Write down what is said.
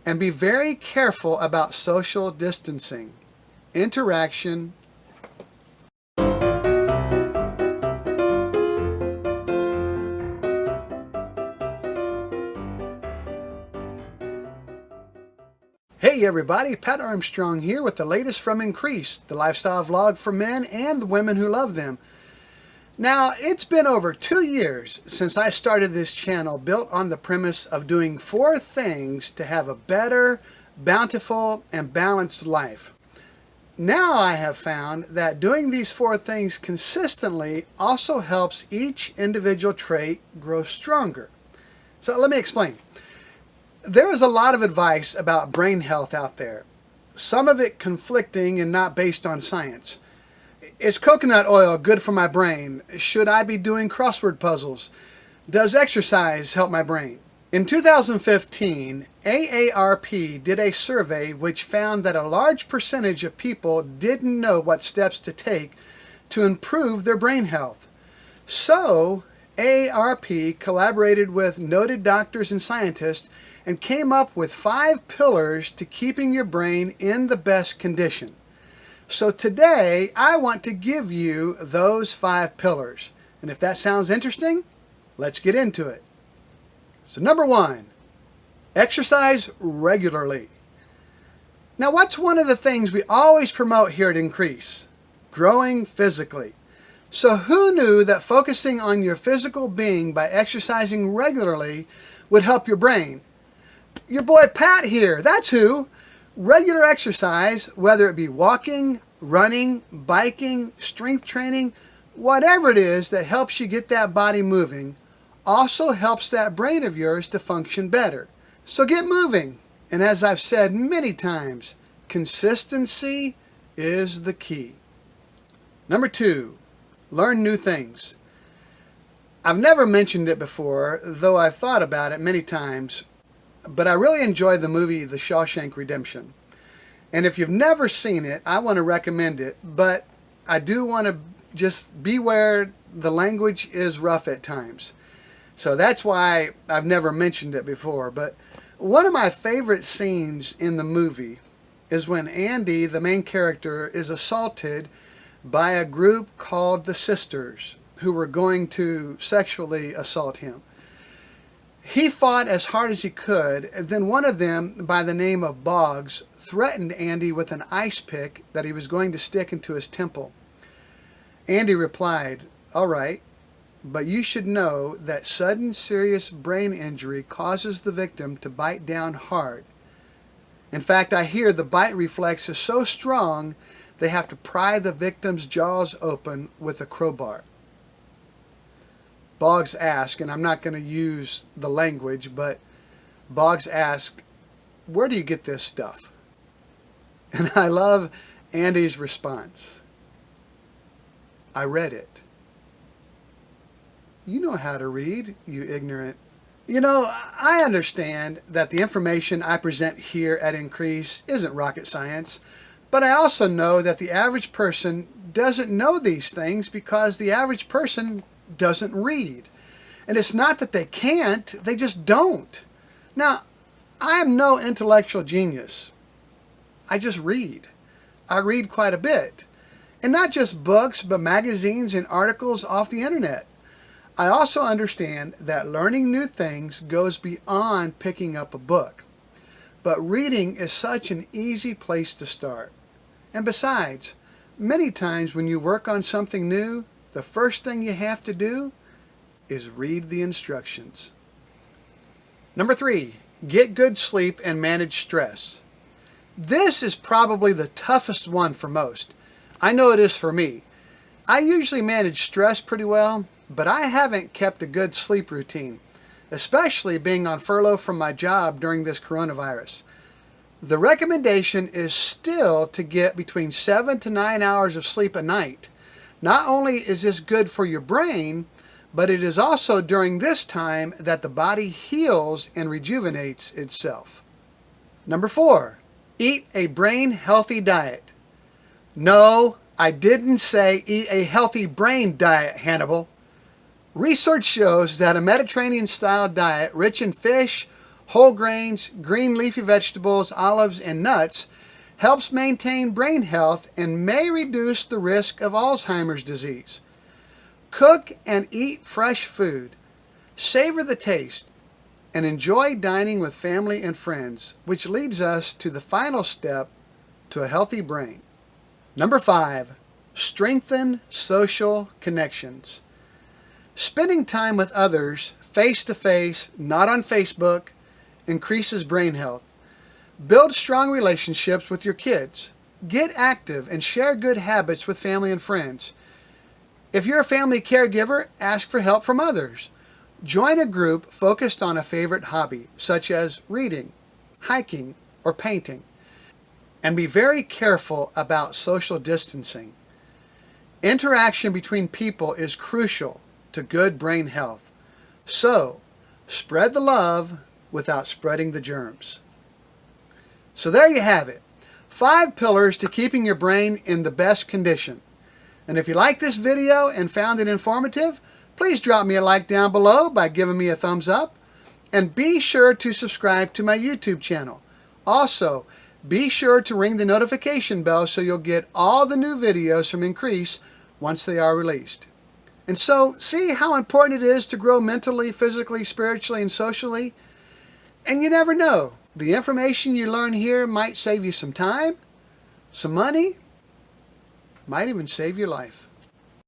And be very careful about social distancing. Interaction. Hey everybody, Pat Armstrong here with the latest from Increase, the lifestyle vlog for men and the women who love them. Now, it's been over 2 years since I started this channel built on the premise of doing 4 things to have a better, bountiful, and balanced life. Now I have found that doing these 4 things consistently also helps each individual trait grow stronger. So let me explain. There is a lot of advice about brain health out there, some of it conflicting and not based on science. Is coconut oil good for my brain? Should I be doing crossword puzzles? Does exercise help my brain? In 2015, AARP did a survey which found that a large percentage of people didn't know what steps to take to improve their brain health. So, AARP collaborated with noted doctors and scientists and came up with 5 pillars to keeping your brain in the best condition. So today, I want to give you those 5 pillars. And if that sounds interesting, let's get into it. So number 1, exercise regularly. Now what's one of the things we always promote here at Increase? Growing physically. So who knew that focusing on your physical being by exercising regularly would help your brain? Your boy Pat here, that's who. Regular exercise, whether it be walking, running, biking, strength training, whatever it is that helps you get that body moving, also helps that brain of yours to function better. So get moving. And as I've said many times, consistency is the key. Number 2, learn new things. I've never mentioned it before, though I've thought about it many times, but I really enjoyed the movie The Shawshank Redemption. And if you've never seen it, I want to recommend it, but I do want to just beware the language is rough at times. So that's why I've never mentioned it before. But one of my favorite scenes in the movie is when Andy, the main character, is assaulted by a group called the Sisters, who were going to sexually assault him. He fought as hard as he could, and then one of them, by the name of Boggs, threatened Andy with an ice pick that he was going to stick into his temple. Andy replied, "All right, but you should know that sudden serious brain injury causes the victim to bite down hard. In fact, I hear the bite reflex is so strong they have to pry the victim's jaws open with a crowbar." Boggs asked, and I'm not going to use the language, but Boggs asked, "Where do you get this stuff?" And I love Andy's response. "I read it." You know how to read, you ignorant. You know, I understand that the information I present here at Increase isn't rocket science, but I also know that the average person doesn't know these things because the average person doesn't read. And it's not that they can't, they just don't. Now, I am no intellectual genius. I just read. I read quite a bit. And not just books, but magazines and articles off the internet. I also understand that learning new things goes beyond picking up a book. But reading is such an easy place to start. And besides, many times when you work on something new, the first thing you have to do is read the instructions. Number 3, get good sleep and manage stress. This is probably the toughest one for most. I know it is for me. I usually manage stress pretty well, but I haven't kept a good sleep routine, especially being on furlough from my job during this coronavirus. The recommendation is still to get between 7 to 9 hours of sleep a night. Not only is this good for your brain, but it is also during this time that the body heals and rejuvenates itself. Number 4, eat a brain-healthy diet. No, I didn't say eat a healthy brain diet, Hannibal. Research shows that a Mediterranean-style diet rich in fish, whole grains, green leafy vegetables, olives, and nuts helps maintain brain health and may reduce the risk of Alzheimer's disease. Cook and eat fresh food. Savor the taste and enjoy dining with family and friends, which leads us to the final step to a healthy brain. Number 5, strengthen social connections. Spending time with others face to face, not on Facebook, increases brain health. Build strong relationships with your kids. Get active and share good habits with family and friends. If you're a family caregiver, ask for help from others. Join a group focused on a favorite hobby, such as reading, hiking, or painting. And be very careful about social distancing. Interaction between people is crucial to good brain health. So, spread the love without spreading the germs. So there you have it. 5 pillars to keeping your brain in the best condition. And if you liked this video and found it informative, please drop me a like down below by giving me a thumbs up. And be sure to subscribe to my YouTube channel. Also, be sure to ring the notification bell so you'll get all the new videos from Increase once they are released. And so, see how important it is to grow mentally, physically, spiritually, and socially? And you never know. The information you learn here might save you some time, some money, might even save your life.